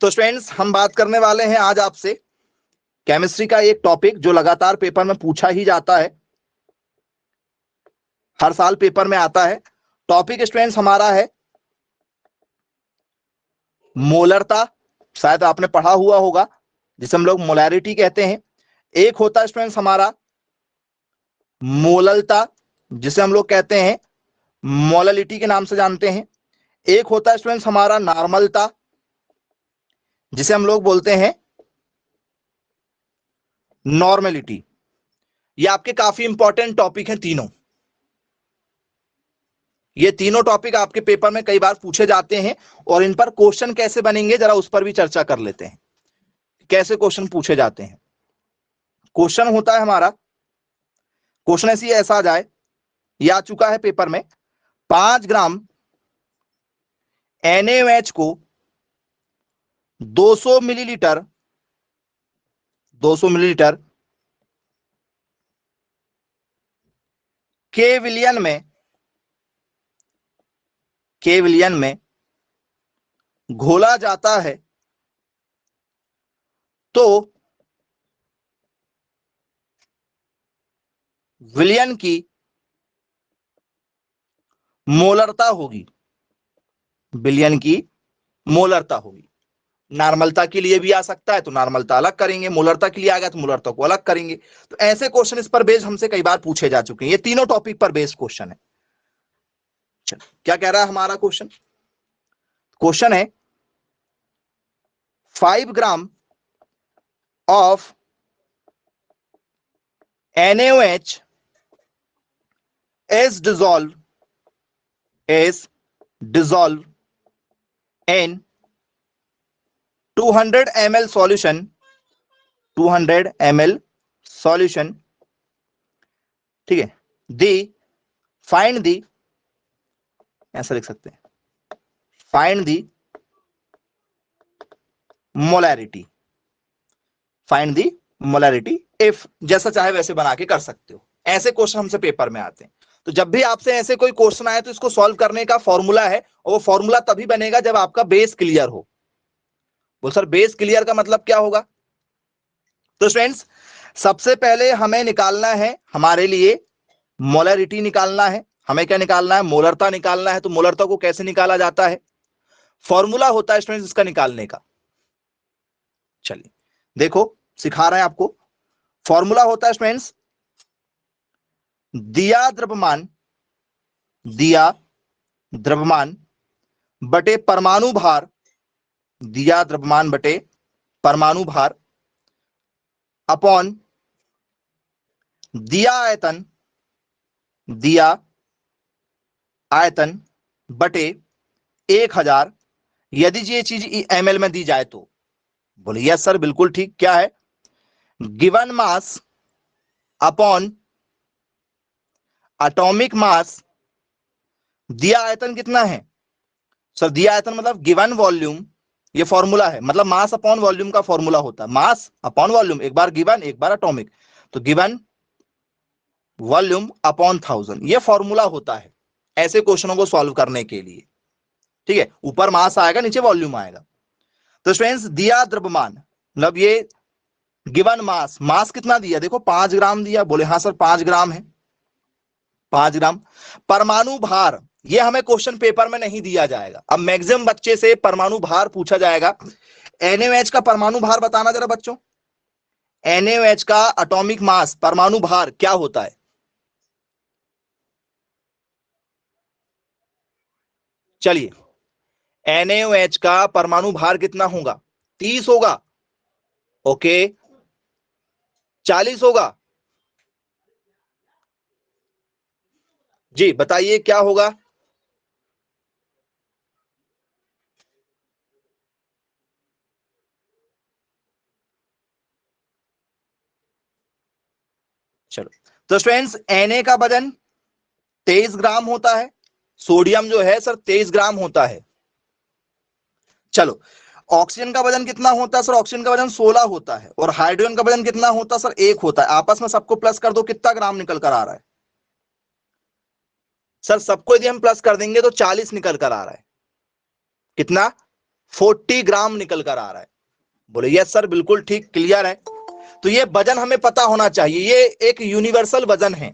तो स्टूडेंट्स हम बात करने वाले हैं आज आपसे केमिस्ट्री का एक टॉपिक जो लगातार पेपर में पूछा ही जाता है, हर साल पेपर में आता है। टॉपिक स्टूडेंट्स हमारा है मोलरता। शायद आपने पढ़ा हुआ होगा, जिसे हम लोग मोलैरिटी कहते हैं। एक होता है स्टूडेंट्स हमारा मोललता, जिसे हम लोग कहते हैं मोललिटी के नाम से जानते हैं। एक होता है स्टूडेंट्स हमारा नॉर्मलता, जिसे हम लोग बोलते हैं नॉर्मलिटी। ये आपके काफी इंपॉर्टेंट टॉपिक हैं तीनों। ये तीनों टॉपिक आपके पेपर में कई बार पूछे जाते हैं और इन पर क्वेश्चन कैसे बनेंगे जरा उस पर भी चर्चा कर लेते हैं। कैसे क्वेश्चन पूछे जाते हैं। क्वेश्चन होता है हमारा, क्वेश्चन ऐसा आ जाए, ये आ चुका है पेपर में, 5 ग्राम NaOH को 200 मिलीलीटर केविलियन में घोला जाता है तो विलयन की मोलरता होगी। विलयन की मोलरता होगी। नॉर्मलता के लिए भी आ सकता है तो नॉर्मलता अलग करेंगे, मोलरता के लिए आ गया तो मोलरता को अलग करेंगे। तो ऐसे क्वेश्चन इस पर बेस्ड हमसे कई बार पूछे जा चुके हैं। ये तीनों टॉपिक पर बेस्ड क्वेश्चन है। क्या कह रहा है हमारा क्वेश्चन? क्वेश्चन है 5 gram of NaOH is dissolved in 200 ml solution, ठीक है। फाइंड दी, ऐसा लिख सकते हैं, फाइंड दी मोलैरिटी इफ, जैसा चाहे वैसे बना के कर सकते हो। ऐसे क्वेश्चन हमसे पेपर में आते हैं। तो जब भी आपसे ऐसे कोई क्वेश्चन आए तो इसको सॉल्व करने का फॉर्मूला है, और वो फॉर्मूला तभी बनेगा जब आपका बेस क्लियर हो। बोल सर बेस क्लियर का मतलब क्या होगा? तो स्टूडेंट्स सबसे पहले हमें निकालना है, हमारे लिए मोलैरिटी निकालना है। हमें क्या निकालना है? मोलरता निकालना है। तो मोलरता को कैसे निकाला जाता है? फॉर्मूला होता है स्टूडेंट्स इसका निकालने का। चलिए देखो सिखा रहे हैं आपको। फॉर्मूला होता है स्टूडेंट्स दिया द्रव्यमान बटे परमाणु भार, दिया द्रव्यमान बटे परमाणु भार अपॉन दिया आयतन बटे 1000, यदि ये चीज ml में दी जाए तो। बोले यस सर बिल्कुल ठीक। क्या है? Given mass upon atomic mass. दिया आयतन कितना है सर? दिया आयतन मतलब गिवन वॉल्यूम, ये फॉर्मूला है। मतलब मास अपॉन वॉल्यूम का फॉर्मूला होता है, मास अपॉन वॉल्यूम, एक बार गिवन एक बार एटॉमिक। तो गिवन वॉल्यूम अपॉन 1000, ये फॉर्मूला होता है ऐसे क्वेश्चनों को सॉल्व करने के लिए। ठीक है, ऊपर मास आएगा नीचे वॉल्यूम आएगा। तो स्टूडेंट्स दिया द्रव्यमान मतलब ये गिवन मास कितना दिया? देखो 5 ग्राम दिया। बोले हाँ सर 5 ग्राम है, 5 ग्राम। परमाणु भार ये हमें क्वेश्चन पेपर में नहीं दिया जाएगा। अब मैक्सिमम बच्चे से परमाणु भार पूछा जाएगा। NaOH का परमाणु भार बताना जरा बच्चों। NaOH का एटॉमिक मास परमाणु भार क्या होता है? चलिए NaOH का परमाणु भार कितना होगा? 30 होगा? ओके 40 होगा? जी बताइए क्या होगा? चलो तो स्टूडेंट्स Na का वजन 23 ग्राम होता है, सोडियम जो है सर 23 ग्राम होता है। चलो ऑक्सीजन का वजन कितना होता है सर? ऑक्सीजन का वजन 16 होता है। और हाइड्रोजन का वजन कितना होता है सर? 1 होता है। आपस में सबको प्लस कर दो, कितना ग्राम निकल कर आ रहा है सर? सबको यदि हम प्लस कर देंगे तो 40 निकल कर आ रहा है। कितना? 40 ग्राम निकल कर आ रहा है। बोले यस सर, बिल्कुल ठीक, क्लियर है। तो ये वजन हमें पता होना चाहिए, ये एक यूनिवर्सल वजन है,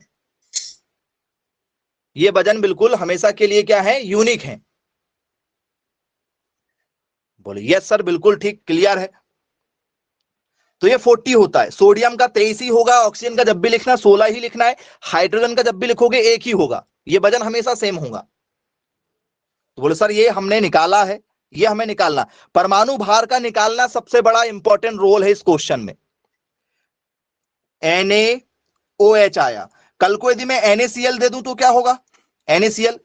ये वजन बिल्कुल हमेशा के लिए क्या है, यूनिक है। बोले यस सर, बिल्कुल ठीक, क्लियर है। तो ये 40 होता है। सोडियम का 23 ही होगा, ऑक्सीजन का जब भी लिखना 16 ही लिखना है, हाइड्रोजन का जब भी लिखोगे 1 ही होगा, ये वजन हमेशा सेम होगा। तो बोले सर ये हमने निकाला है, ये हमें निकालना, परमाणु भार का निकालना सबसे बड़ा इंपॉर्टेंट रोल है इस क्वेश्चन में। NaOH आया, कल को यदि मैं NaCl दे दूं तो क्या होगा, NaCl,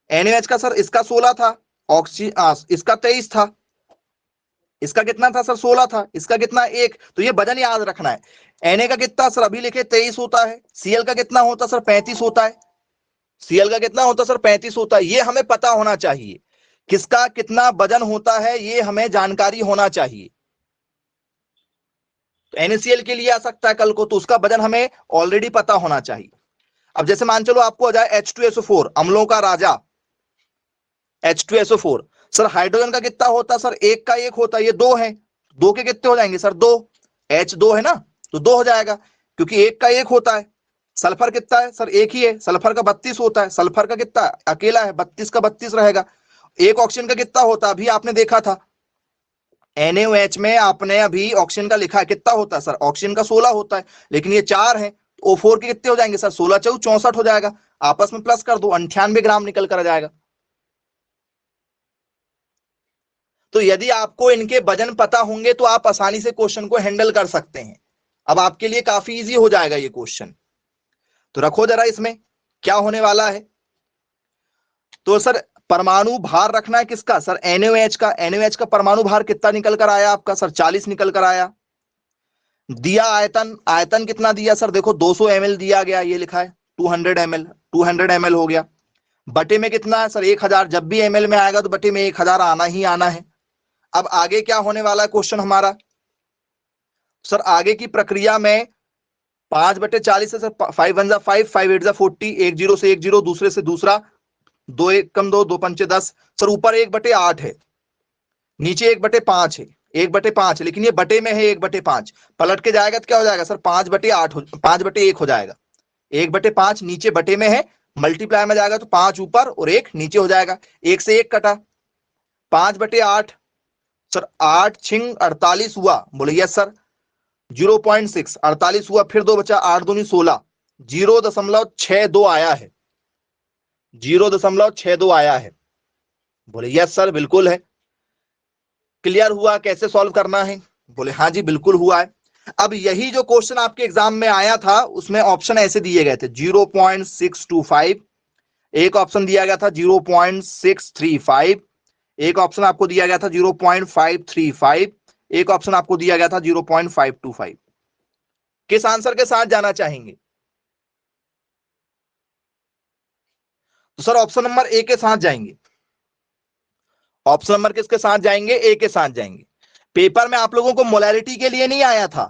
NaOH का सर इसका 16 था, ऑक्सीजन इसका 23 था, इसका कितना था सर 16 था, इसका कितना 1, तो ये वजन याद रखना है। Na का कितना सर अभी लिखे 23 होता है, Cl का कितना होता सर 35 होता है, Cl का कितना होता सर 35 होता है, ये हमें पता होना चाहिए, किसका कितना वजन होता है ये हमें जानकारी होना चाहिए। तो NaCl के लिए आ सकता है कल को, तो उसका वजन हमें ऑलरेडी पता होना चाहिए। अब जैसे मान चलो आपको आ जाए H2SO4, अम्लों का राजा H2SO4, सर हाइड्रोजन का कितना होता सर 1 का 1 होता है, ये 2 है, 2 के कितने हो जाएंगे सर 2, H2 है ना, तो 2 हो जाएगा, क्योंकि 1 का 1 होता है। सल्फर कितना है सर 1 ही है, सल्फर का 32 होता है, सल्फर का कितना अकेला है 32 का 32 रहेगा। एक ऑक्सीजन का कितना होता है, अभी आपने देखा था NaOH में, आपने अभी ऑक्सीजन का लिखा है, कितना होता है सर, ऑक्सीजन का 16 होता है, लेकिन ये 4 है, O4 के कितने हो जाएंगे सर 16 चौ 64 हो जाएगा, आपस में प्लस कर दो 98 ग्राम निकल कर आ जाएगा। तो यदि आपको इनके वजन पता होंगे तो आप आसानी से क्वेश्चन को हैंडल कर सकते हैं। अब आपके लिए काफी इजी हो जाएगा ये क्वेश्चन। तो रखो जरा इसमें क्या होने वाला है। तो सर परमाणु भार रखना है किसका सर, NaOH का। NaOH का परमाणु भार कितना निकल कर आया आपका सर 40 निकल कर आया। दिया आयतन, आयतन कितना दिया सर, देखो 200 ml दिया गया, ये लिखा है 200 ml, 200 ml हो गया। बटे में कितना है सर 1000, जब भी ml में आएगा तो बटे में 1000 आना ही आना है। अब आगे क्या होने वाला है क्वेश्चन हमारा, सर आगे की प्रक्रिया में 5/40 है सर, 5 1 5, 5 8 40, 1 0 से 1 0, दूसरे से दूसरा, 2 1 कम 2, 2 5 10, सर ऊपर 1/8 है, नीचे 1/5 है, 1/5 है, लेकिन ये बटे में है 1/5, पलट के जाएगा तो क्या हो जाएगा सर 5/8 5/1 हो जाएगा, 1/5 नीचे बटे में है, मल्टीप्लाई में जाएगा तो 5 ऊपर और 1 नीचे हो जाएगा, 1 से 1 कटा, 5/8 सर 8 छिंग 48 हुआ, बोले यस सर, 0.6 48 हुआ, फिर 2 बचा, 8 दूनी 16, 0.62 आया है, 0.62 आया है। बोले यस सर बिल्कुल है, क्लियर हुआ कैसे सॉल्व करना है, बोले हाँ जी बिल्कुल हुआ है। अब यही जो क्वेश्चन आपके एग्जाम में आया था उसमें ऑप्शन ऐसे दिए गए थे 0.625, एक ऑप्शन दिया गया था 0.635, एक ऑप्शन आपको दिया गया था 0.535, एक ऑप्शन आपको दिया गया था 0.525। किस आंसर के साथ जाना चाहेंगे, तो सर ऑप्शन नंबर ए के साथ जाएंगे, ऑप्शन नंबर किसके साथ जाएंगे, ए के साथ जाएंगे। पेपर में आप लोगों को मोलैरिटी के लिए नहीं आया था,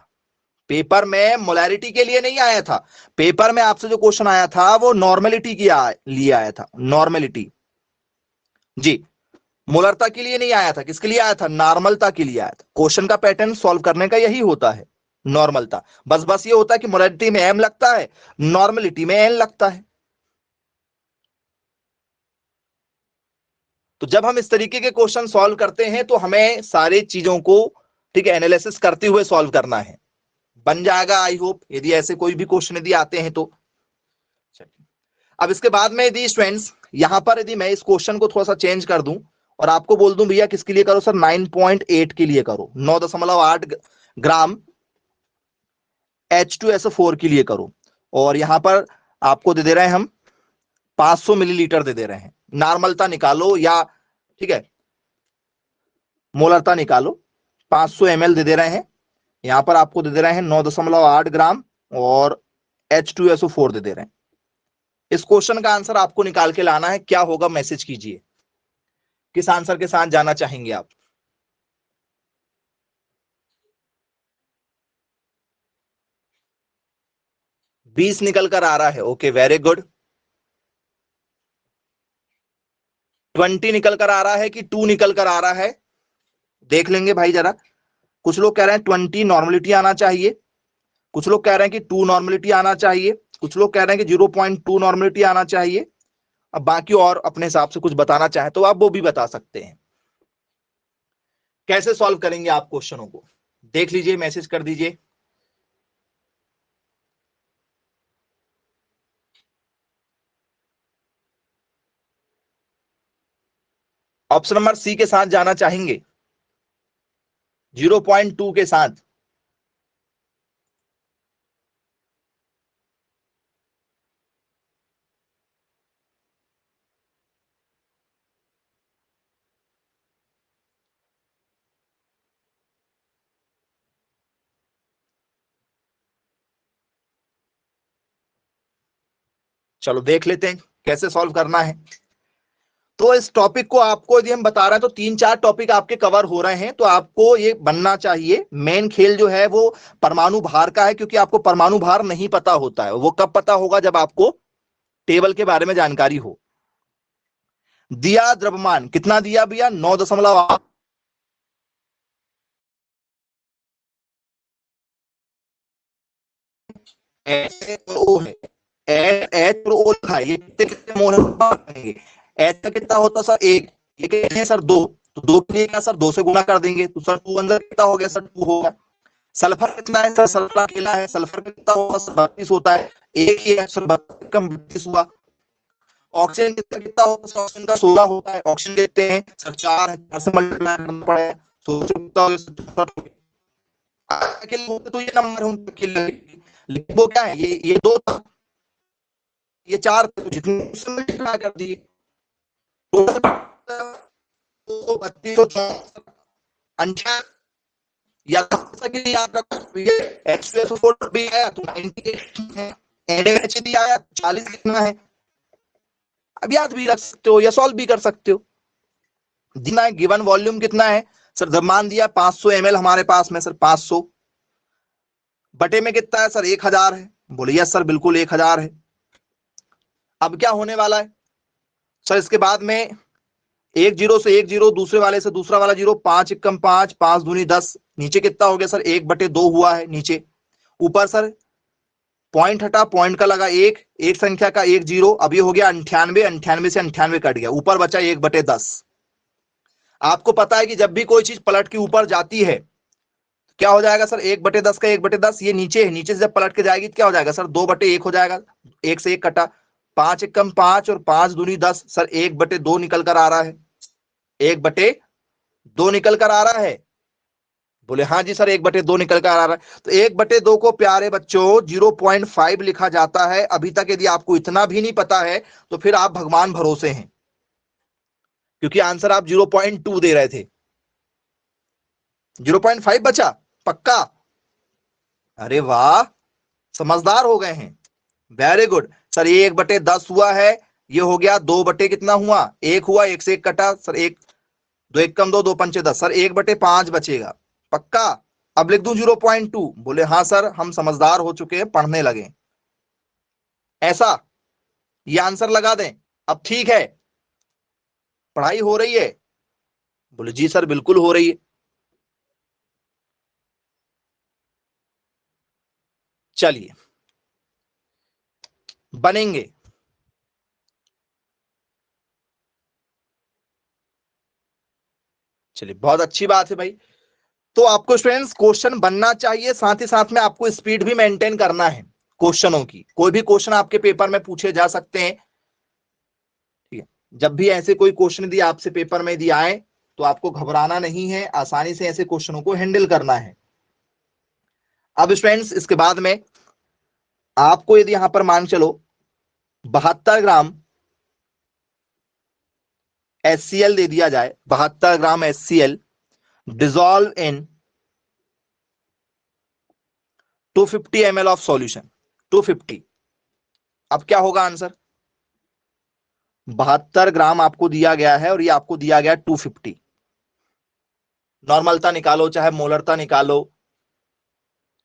पेपर में मोलैरिटी के लिए नहीं आया था, पेपर में आपसे जो क्वेश्चन आया था वो नॉर्मेलिटी के लिए आया था, नॉर्मेलिटी जी, मोलरता के लिए नहीं आया था, किसके लिए आया था, नॉर्मलता के लिए आया था। क्वेश्चन का पैटर्न सॉल्व करने का यही होता है, नॉर्मलता, बस ये होता है कि मोलैरिटी में एम लगता है, नॉर्मेलिटी में एन लगता है। तो जब हम इस तरीके के क्वेश्चन सॉल्व करते हैं तो हमें सारी चीजों को ठीक है एनालिसिस करते हुए सॉल्व करना है, बन जाएगा आई होप, यदि ऐसे कोई भी क्वेश्चन यदि आते हैं तो। अब इसके बाद में यदि स्टूडेंट्स यहां पर यदि मैं इस क्वेश्चन को थोड़ा सा चेंज कर दूं और आपको बोल दूं भैया किसके लिए करो सर 9.8 के लिए करो, 9.8 ग्राम H2SO4 के लिए करो, और यहां पर आपको दे रहे हैं हम 500 मिलीलीटर दे रहे हैं, नॉर्मलता निकालो या ठीक है मोलरता निकालो, 500 ml दे रहे हैं, यहां पर आपको दे रहे हैं 9.8 ग्राम और H2SO4 दे रहे हैं। इस क्वेश्चन का आंसर आपको निकाल के लाना है, क्या होगा मैसेज कीजिए, किस आंसर के साथ जाना चाहेंगे आप। बीस निकल कर आ रहा है, ओके वेरी गुड। 20 निकल कर आ रहा है कि 2 निकल कर आ रहा है, देख लेंगे भाई जरा। कुछ लोग कह रहे हैं 20 नॉर्मलिटी आना चाहिए, कुछ लोग कह रहे हैं कि 2 नॉर्मलिटी आना चाहिए, कुछ लोग कह रहे हैं कि 0.2 नॉर्मलिटी आना चाहिए। अब बाकी और अपने हिसाब से कुछ बताना चाहे तो आप वो भी बता सकते हैं। कैसे सॉल्व करेंगे आप क्वेश्चनों को, देख लीजिए, मैसेज कर दीजिए। ऑप्शन नंबर सी के साथ जाना चाहेंगे, 0.2 के साथ। चलो देख लेते हैं कैसे सॉल्व करना है। तो इस टॉपिक को आपको यदि हम बता रहे हैं तो 3-4 टॉपिक आपके कवर हो रहे हैं, तो आपको ये बनना चाहिए। मेन खेल जो है वो परमाणु भार का है, क्योंकि आपको परमाणु भार नहीं पता होता है। वो कब पता होगा, जब आपको टेबल के बारे में जानकारी हो। दिया द्रव्यमान कितना दिया भैया, 9.8। एच और ओ लिखा है, ये कितने कितने मोल है। एच का कितना होता सर, एक। ये कितने हैं सर, दो। तो दो के लिए क्या सर, दो से गुणा कर देंगे तो सर टू अंदर कितना हो गया सर, टू होगा। सल्फर कितना है सर, सल्फर अकेला है, सल्फर कितना होगा सर, 32 होता है। एक ही है सर, 32 हुआ। ऑक्सीजन कितना कितना होता है, ऑक्सीजन का 16 होता है। ऑक्सीजन कितने हैं सर, 4 है, 4 से मल्टीप्लाई करना पड़ेगा। सोचो कितना होगा, अकेले होते तो ये नंबर होंगे अकेले, लेकिन वो क्या है, ये दो था, ये 4 थे, तो जितने उससे मल्टीप्लाई कर दिए तो 32 अंठावन। या याद रखो, ये H2SO4 भी आया तो 98 है, NaOH भी आया 40 कितना है। अब याद भी रख सकते हो या सॉल्व भी कर सकते हो। दिना है गिवन वॉल्यूम कितना है सर, मान दिया 500 ml हमारे पास में सर, 500 बटे में कितना है सर, 1000 है। बोले यस सर, बिल्कुल 1000 है। अब क्या होने वाला है सर, इसके बाद में एक जीरो से एक जीरो, दूसरे वाले से दूसरा वाला जीरो, 5 एकम 5, 5 दूनी 10। नीचे कितना हो गया सर, 1/2 हुआ है नीचे। ऊपर सर पॉइंट हटा, पॉइंट का लगा एक, एक संख्या का एक जीरो। अब ये हो गया 98, 98 से 98 कट गया, ऊपर बचा 1/10। आपको पता है कि जब भी कोई चीज पलट के ऊपर जाती है क्या हो जाएगा सर, 1/10 का 1/10, ये नीचे है, नीचे से जब पलट के जाएगी तो क्या हो जाएगा सर, 2/1 हो जाएगा। एक से एक कटा, 5 एकम 5 और 5 दूनी 10 सर, 1/2 निकल कर आ रहा है, 1/2 निकल कर आ रहा है। बोले हाँ जी सर, 1/2 निकल कर आ रहा है। तो 1/2 को प्यारे बच्चों 0.5 लिखा जाता है। अभी तक यदि आपको इतना भी नहीं पता है तो फिर आप भगवान भरोसे हैं, क्योंकि आंसर आप 0.2 दे रहे थे। 0.5 बचा पक्का, अरे वाह, समझदार हो गए हैं, वेरी गुड। सर ये 1/10 हुआ है, ये हो गया 2 बटे कितना हुआ, एक हुआ, एक से एक कटा सर, एक दो एक कम दो, 2 पंचे 10 सर, 1/5 बचेगा पक्का। अब लिख दूं 0.2, बोले हाँ सर हम समझदार हो चुके हैं, पढ़ने लगे ऐसा, ये आंसर लगा दें। अब ठीक है, पढ़ाई हो रही है, बोले जी सर बिल्कुल हो रही है। चलिए बनेंगे, चलिए बहुत अच्छी बात है भाई। तो आपको स्टूडेंट्स क्वेश्चन बनना चाहिए, साथ ही साथ में आपको स्पीड भी मेंटेन करना है क्वेश्चनों की। कोई भी क्वेश्चन आपके पेपर में पूछे जा सकते हैं, ठीक है। जब भी ऐसे कोई क्वेश्चन यदि आपसे पेपर में यदि आए तो आपको घबराना नहीं है, आसानी से ऐसे क्वेश्चनों को हैंडल करना है। अब स्टूडेंट्स इसके बाद में आपको यदि यहां पर मान चलो 72 ग्राम HCl दे दिया जाए, 72 ग्राम HCl dissolve in 250 ml of solution, 250। अब क्या होगा आंसर, 72 ग्राम आपको दिया गया है और ये आपको दिया गया 250। नॉर्मलता निकालो चाहे मोलरता निकालो,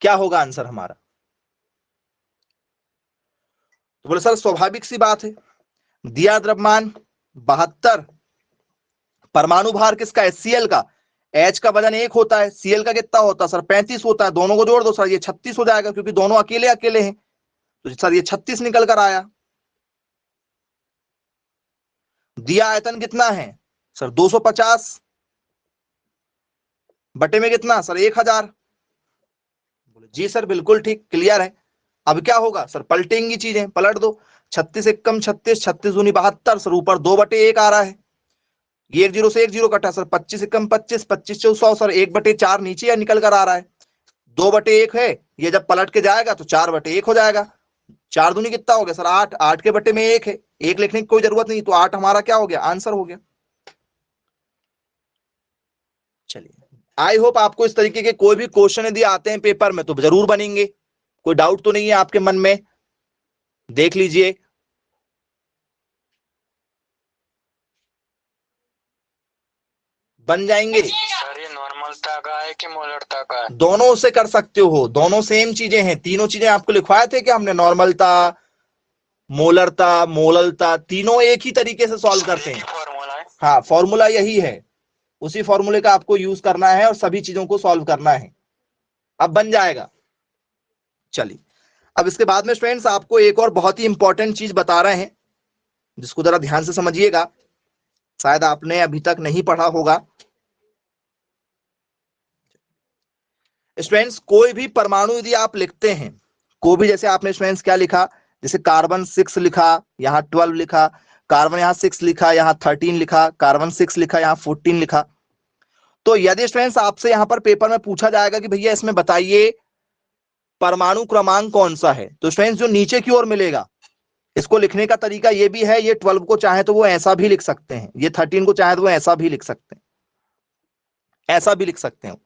क्या होगा आंसर हमारा। तो बोले सर स्वाभाविक सी बात है, दिया द्रव्यमान 72, परमाणु भार किसका, HCl का, H का वजन 1 होता है, Cl का कितना होता है सर 35 होता है, दोनों को जोड़ दो सर ये 36 हो जाएगा, क्योंकि दोनों अकेले अकेले हैं, तो सर ये 36 निकल कर आया। दिया आयतन कितना है सर 250 बटे में कितना सर 1000। बोले जी सर बिल्कुल ठीक, क्लियर है। अब क्या होगा सर, पलटेंगी चीजें, पलट दो। 36 एकम 36, 36 दूनी 72 सर, ऊपर 2/1 आ रहा है, ये 1 जीरो से 1 जीरो कटा सर, 25 एकम 25, 25 चौ 100 सर, 1/4 नीचे या निकल कर आ रहा है, 2/1 है, ये जब पलट के जाएगा तो 4/1 हो जाएगा। 4 दूनी कितना हो गया सर 8, 8 के बटे में 1 है, 1 लिखने की कोई जरूरत नहीं, तो 8 हमारा क्या हो गया, आंसर हो गया। चलिए, आई होप आपको इस तरीके के कोई भी क्वेश्चन यदि आते हैं पेपर में तो जरूर बनेंगे, कोई डाउट तो नहीं है आपके मन में, देख लीजिए। बन जाएंगे सर ये नॉर्मलता का है कि मोलरता का है? दोनों से कर सकते हो, दोनों सेम चीजें हैं, तीनों चीजें आपको लिखवाए थे कि हमने, नॉर्मलता, मोलरता, मोललता, तीनों एक ही तरीके से सॉल्व करते हैं। फॉर्मूला है? हाँ, फॉर्मूला यही है, उसी फॉर्मूले का आपको यूज करना है और सभी चीजों को सॉल्व करना है, अब बन जाएगा। चलिए, अब इसके बाद में स्टूडेंट्स आपको एक और बहुत ही इंपॉर्टेंट चीज बता रहे हैं, जिसको जरा ध्यान से समझिएगा, शायद आपने अभी तक नहीं पढ़ा होगा। स्टूडेंट्स कोई भी परमाणु यदि आप लिखते हैं, कोई भी, जैसे आपने स्टूडेंट्स क्या लिखा, जैसे कार्बन 6 लिखा, यहाँ 12 लिखा, कार्बन यहाँ 6 लिखा, यहाँ 13 लिखा, कार्बन 6 लिखा, यहाँ 14 लिखा। तो यदि स्टूडेंट्स आपसे यहाँ पर पेपर में पूछा जाएगा कि भैया इसमें बताइए परमाणु क्रमांक कौन सा है, तो स्टूडेंट्स जो नीचे की ओर मिलेगा, इसको लिखने का तरीका ये भी है, ये 12 को चाहे तो वो ऐसा भी लिख सकते हैं, ये 13 को चाहे तो वो ऐसा भी लिख सकते हैं, ऐसा भी लिख सकते हैं।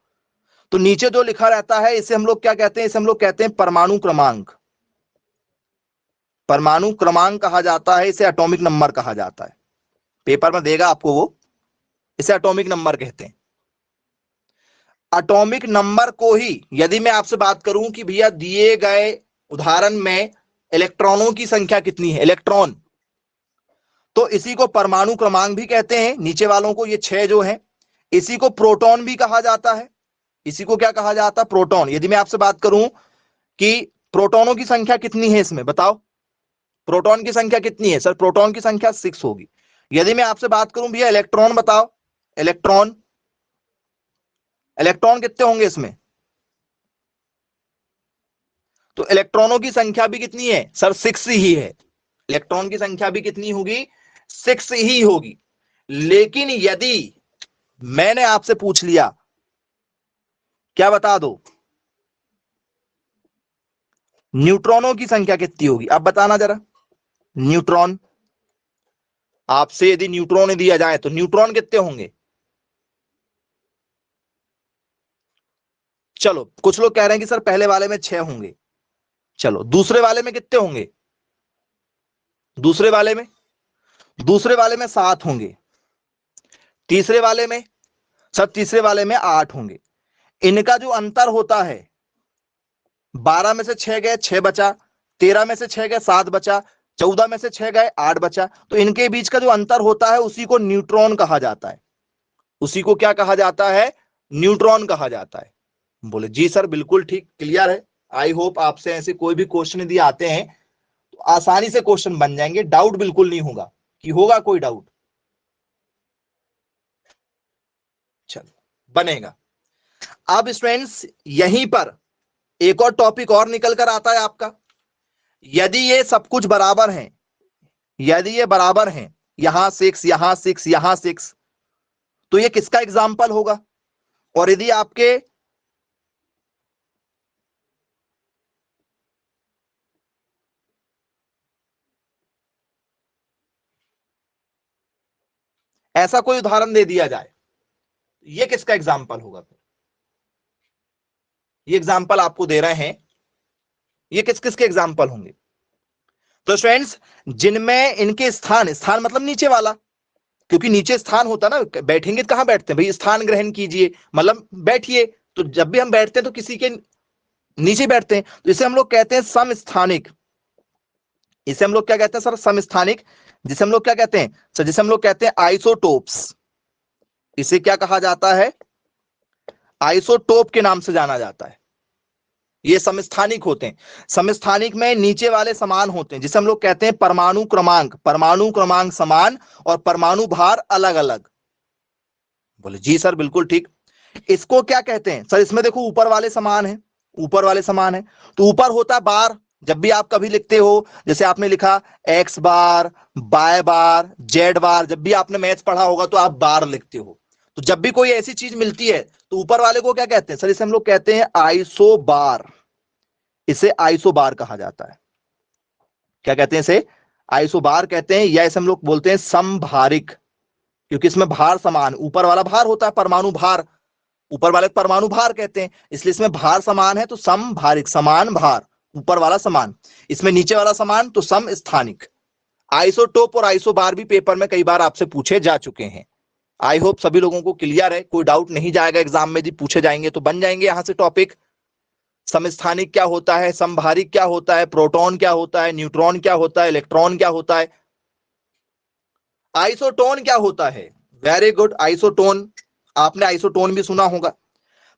तो नीचे जो लिखा रहता है इसे हम लोग क्या कहते हैं, इसे हम लोग कहते हैं परमाणु क्रमांक। परमाणु क्रमांक कहा जाता है, इसे एटॉमिक नंबर कहा जाता है, पेपर में देगा आपको वो, इसे एटॉमिक नंबर कहते हैं। एटॉमिक नंबर को ही यदि मैं आपसे बात करूं कि भैया दिए गए उदाहरण में इलेक्ट्रॉनों की संख्या कितनी है, इलेक्ट्रॉन, तो इसी को परमाणु क्रमांक भी कहते हैं, नीचे वालों को, ये 6 जो है, इसी को प्रोटॉन भी कहा जाता है, इसी को क्या कहा जाता है, प्रोटॉन। यदि मैं आपसे बात करूं कि प्रोटॉनों की संख्या कितनी है इसमें, बताओ प्रोटॉन की संख्या कितनी है सर, प्रोटॉन की संख्या 6 होगी। यदि मैं आपसे बात करूं भैया इलेक्ट्रॉन बताओ, इलेक्ट्रॉन, इलेक्ट्रॉन कितने होंगे इसमें, तो इलेक्ट्रॉनों की संख्या भी कितनी है सर 6 ही है, इलेक्ट्रॉन की संख्या भी कितनी होगी 6 ही होगी। लेकिन यदि मैंने आपसे पूछ लिया, क्या बता दो न्यूट्रॉनों की संख्या कितनी होगी, अब बताना जरा, न्यूट्रॉन, आपसे यदि न्यूट्रॉन दिया जाए तो न्यूट्रॉन कितने होंगे, चलो कुछ लोग कह रहे हैं कि सर पहले वाले में 6 होंगे, चलो दूसरे वाले में कितने होंगे, दूसरे वाले में 7 होंगे, तीसरे वाले में सर, तीसरे वाले में 8 होंगे। इनका जो अंतर होता है, 12 में से 6 गए 6 बचा, 13 में से 6 गए 7 बचा, 14 में से 6 गए 8 बचा, तो इनके बीच का जो अंतर होता है उसी को न्यूट्रॉन कहा जाता है, उसी को क्या कहा जाता है, न्यूट्रॉन कहा जाता है। बोले जी सर बिल्कुल ठीक, क्लियर है। आई होप आपसे ऐसे कोई भी क्वेश्चन यदि आते हैं तो आसानी से क्वेश्चन बन जाएंगे, डाउट बिल्कुल नहीं होगा कि होगा कोई डाउट, चलो बनेगा। अब स्टूडेंट्स यहीं पर एक और टॉपिक और निकल कर आता है आपका, यदि ये सब कुछ बराबर है, यदि ये बराबर है, यहां 6 यहां 6 यहां 6, तो ये किसका एग्जाम्पल होगा, और यदि आपके ऐसा कोई उदाहरण दे दिया जाए, ये किसका एग्जाम्पल होगा, ये एग्जाम्पल आपको दे रहे हैं, ये किस किसके एग्जाम्पल होंगे, तो स्टूडेंट्स जिनमें इनके स्थान, स्थान मतलब नीचे वाला, क्योंकि नीचे स्थान होता ना, बैठेंगे तो कहां बैठते हैं भाई, स्थान ग्रहण कीजिए मतलब बैठिए, तो जब भी हम बैठते हैं तो किसी के नीचे बैठते हैं, तो इसे हम लोग कहते हैं समस्थानिक, इसे हम लोग क्या कहते हैं सर, समस्थानिक, जिसे हम लोग क्या कहते हैं सर, जिसे हम लोग कहते हैं आइसोटोप्स, इसे क्या कहा जाता है, आइसोटोप के नाम से जाना जाता है। ये समस्थानिक होते हैं। समस्थानिक में नीचे वाले समान होते हैं, जिसे हम लोग कहते हैं परमाणु क्रमांक। परमाणु क्रमांक समान और परमाणु भार अलग अलग। बोले जी सर बिल्कुल ठीक। इसको क्या कहते हैं सर? इसमें देखो ऊपर वाले समान है, ऊपर वाले समान है, तो ऊपर होता है बार। जब भी आप कभी लिखते हो, जैसे आपने लिखा एक्स बार, बाय बार, जेड बार, जब भी आपने मैथ्स पढ़ा होगा तो आप बार लिखते हो। तो जब भी कोई ऐसी चीज मिलती है तो ऊपर वाले को क्या कहते हैं सर? इसे हम लोग कहते हैं आइसो बार। इसे आइसो बार कहा जाता है। क्या कहते हैं इसे? आइसो बार कहते हैं, या इसे हम लोग बोलते हैं समभारिक, क्योंकि इसमें भार समान, ऊपर वाला भार होता है परमाणु भार, ऊपर वाले परमाणु भार कहते हैं, इसलिए इसमें भार समान है तो समभारिक, समान भार, ऊपर वाला समान, इसमें नीचे वाला समान तो समस्थानिक। आइसोटोप और आइसोबार भी पेपर में कई बार आपसे पूछे जा चुके हैं। आई होप सभी लोगों को क्लियर है, कोई डाउट नहीं जाएगा एग्जाम में, यदि पूछे जाएंगे तो बन जाएंगे यहां से टॉपिक। समस्थानिक क्या होता है, समभारिक क्या होता है, प्रोटॉन क्या होता है, न्यूट्रॉन क्या होता है, इलेक्ट्रॉन क्या होता है, आइसोटोन क्या होता है। वेरी गुड, आइसोटोन, आपने आइसोटोन भी सुना होगा।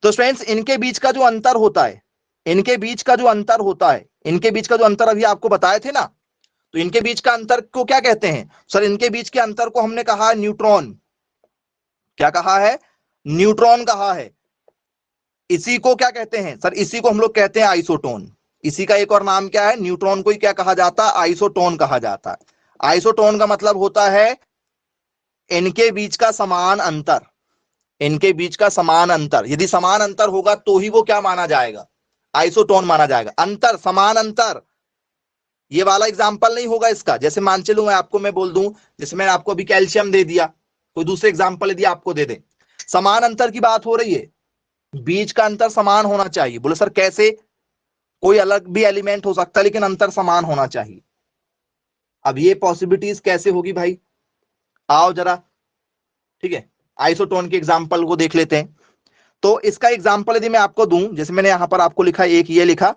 तो फ्रेंड्स इनके बीच का जो अंतर होता है, इनके बीच का जो अंतर होता है, इनके बीच का जो अंतर अभी आपको बताए थे ना, तो इनके बीच का अंतर को क्या कहते हैं सर? इनके बीच के अंतर को हमने कहा है न्यूट्रॉन। क्या कहा है? न्यूट्रॉन कहा है। इसी को क्या कहते हैं सर? इसी को हम लोग कहते हैं आइसोटोन। इसी का एक और नाम क्या है? न्यूट्रॉन को ही क्या कहा जाता है? आइसोटोन कहा जाता है। आइसोटोन का मतलब होता है इनके बीच का समान अंतर, इनके बीच का समान अंतर। यदि समान अंतर होगा तो ही वो क्या माना जाएगा? आइसोटोन माना जाएगा। अंतर, समान अंतर, ये वाला एग्जाम्पल नहीं होगा इसका। जैसे मान चलूं मैं बोल दूं, जैसे मैंने आपको अभी कैल्शियम दे दिया, कोई दूसरे एग्जाम्पल यदि आपको दे दे, समान अंतर की बात हो रही है, बीच का अंतर समान होना चाहिए। बोले सर कैसे? कोई अलग भी एलिमेंट हो सकता है लेकिन अंतर समान होना चाहिए। अब ये पॉसिबिलिटीज कैसे होगी भाई? आओ जरा, ठीक है, आइसोटोन के एग्जाम्पल को देख लेते हैं। तो इसका एग्जाम्पल यदि मैं आपको दूं, जैसे मैंने यहां पर आपको लिखा, एक ये लिखा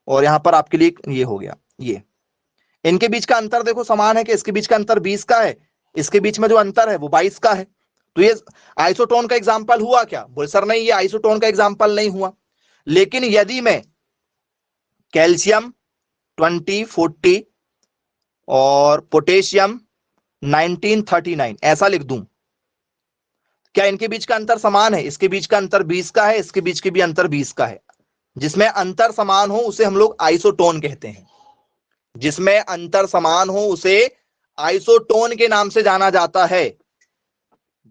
और यहां पर आपके लिए ये हो गया, ये इनके बीच का अंतर देखो समान है कि इसके बीच का अंतर 20 का है, इसके बीच में जो अंतर है वो 22 का है। तो ये आइसोटोन का एग्जाम्पल हुआ क्या? बोले सर नहीं, ये आइसोटोन का एग्जाम्पल नहीं हुआ। लेकिन यदि मैं कैल्शियम 2040 और पोटेशियम 1939 ऐसा लिख दूं, क्या इनके बीच का अंतर समान है? इसके बीच का अंतर 20 का है, इसके बीच के भी अंतर 20 का है। जिसमें अंतर समान हो उसे हम लोग आइसोटोन कहते हैं। जिसमें अंतर समान हो उसे आइसोटोन के नाम से जाना जाता है।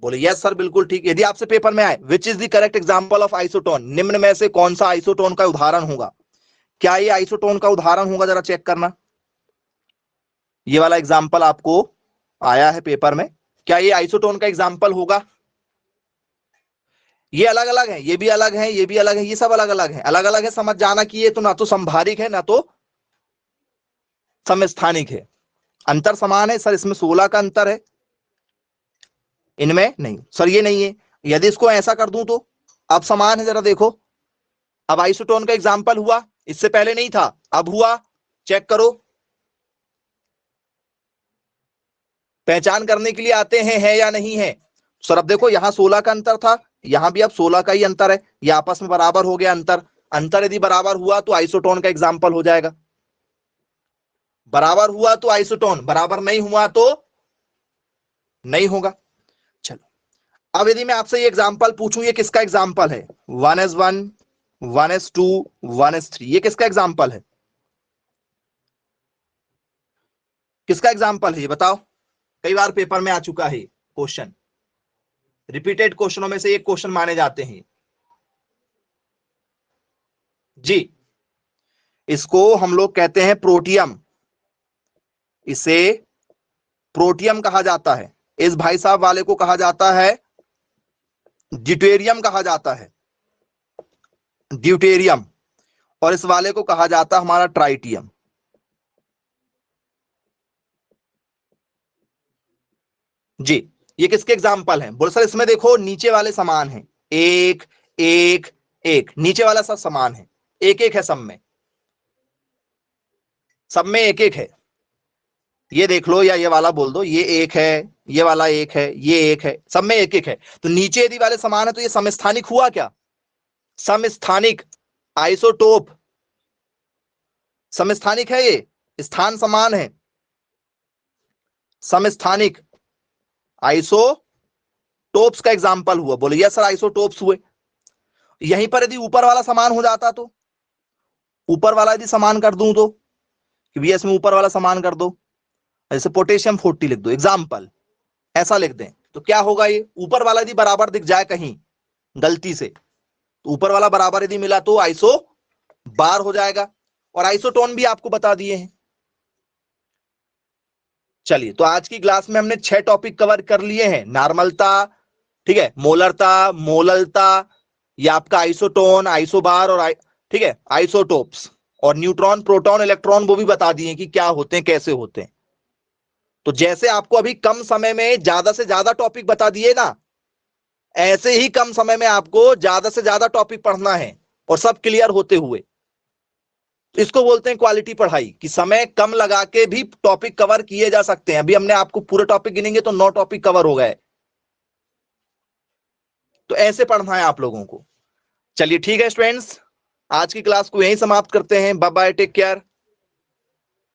बोले यस सर बिल्कुल ठीक। यदि आपसे पेपर में आए which is the correct example of isotone, निम्न में से कौन सा आइसोटोन का उदाहरण होगा? क्या ये आइसोटोन का उदाहरण होगा? जरा चेक करना, ये वाला एग्जांपल आपको आया है पेपर में, क्या ये आइसोटोन का एग्जांपल होगा? ये अलग अलग है, ये भी अलग है, ये भी अलग है, ये सब अलग अलग है। अलग अलग है समझ जाना कि ये तो ना तो संभारिक है ना तो समस्थानिक है। अंतर समान है सर, इसमें 16 का अंतर है, इनमें नहीं सर, ये नहीं है। यदि इसको ऐसा कर दूं तो अब समान है, जरा देखो, अब आइसोटोन का एग्जांपल हुआ, इससे पहले नहीं था, अब हुआ, चेक करो। पहचान करने के लिए आते हैं है या नहीं है सर? अब देखो यहां 16 का अंतर था, यहां भी अब 16 का ही अंतर है, ये आपस में बराबर हो गया अंतर। अंतर यदि बराबर हुआ तो आइसोटोन का एग्जांपल हो जाएगा। बराबर हुआ तो आइसोटोन, बराबर नहीं हुआ तो नहीं होगा। चलो अब यदि मैं आपसे ये एग्जांपल पूछूं, ये किसका एग्जांपल है? 1s1 1s2 1s3, ये किसका एग्जांपल है? किसका एग्जांपल है ये बताओ? कई बार पेपर में आ चुका है क्वेश्चन, रिपीटेड क्वेश्चनों में से एक क्वेश्चन माने जाते हैं जी। इसको हम लोग कहते हैं प्रोटियम, इसे प्रोटियम कहा जाता है। इस भाई साहब वाले को कहा जाता है ड्यूटेरियम कहा जाता है, ड्यूटेरियम, और इस वाले को कहा जाता है हमारा ट्राइटियम जी। ये किसके एग्जाम्पल हैं? बोल सर इसमें देखो नीचे वाले समान हैं, एक एक एक, नीचे वाला सब समान है, एक एक है सब में, सब में एक एक है। ये देख लो, या ये वाला बोल दो, ये एक है, ये वाला एक है, ये एक है, सब में एक एक है। तो नीचे यदि वाले समान है तो ये समस्थानिक हुआ क्या? समस्थानिक आइसोटोप, समस्थानिक है, ये स्थान समान है, समस्थानिक आइसोटोप्स का एग्जांपल हुआ। बोले यस सर आइसोटोप्स हुए। यहीं पर यदि ऊपर वाला समान हो जाता तो, ऊपर वाला यदि समान कर दूं तो, कि भैया इसमें ऊपर वाला समान कर दो, जैसे पोटेशियम 40 लिख दो एग्जाम्पल, ऐसा लिख दें तो क्या होगा, ये ऊपर वाला यदि बराबर दिख जाए कहीं गलती से, तो ऊपर वाला बराबर यदि मिला तो आइसो बार हो जाएगा। और आइसोटोन भी आपको बता दिए हैं। चलिए, तो आज की क्लास में हमने 6 टॉपिक कवर कर लिए हैं। नॉर्मलता, ठीक है, मोलरता, मोललता, ये आपका आइसोटोन, आइसोबार और ठीक है आइसोटोप्स, और न्यूट्रॉन, प्रोटॉन, इलेक्ट्रॉन वो भी बता दिए कि क्या होते हैं, कैसे होते हैं। तो जैसे आपको अभी कम समय में ज्यादा से ज्यादा टॉपिक बता दिए ना, ऐसे ही कम समय में आपको ज्यादा से ज्यादा टॉपिक पढ़ना है और सब क्लियर होते हुए। इसको बोलते हैं क्वालिटी पढ़ाई, कि समय कम लगा के भी टॉपिक कवर किए जा सकते हैं। अभी हमने आपको पूरे टॉपिक गिनेंगे तो 9 टॉपिक कवर हो गए। तो ऐसे पढ़ना है आप लोगों को। चलिए ठीक है स्टूडेंट्स, आज की क्लास को यहीं समाप्त करते हैं। Bye bye, take care.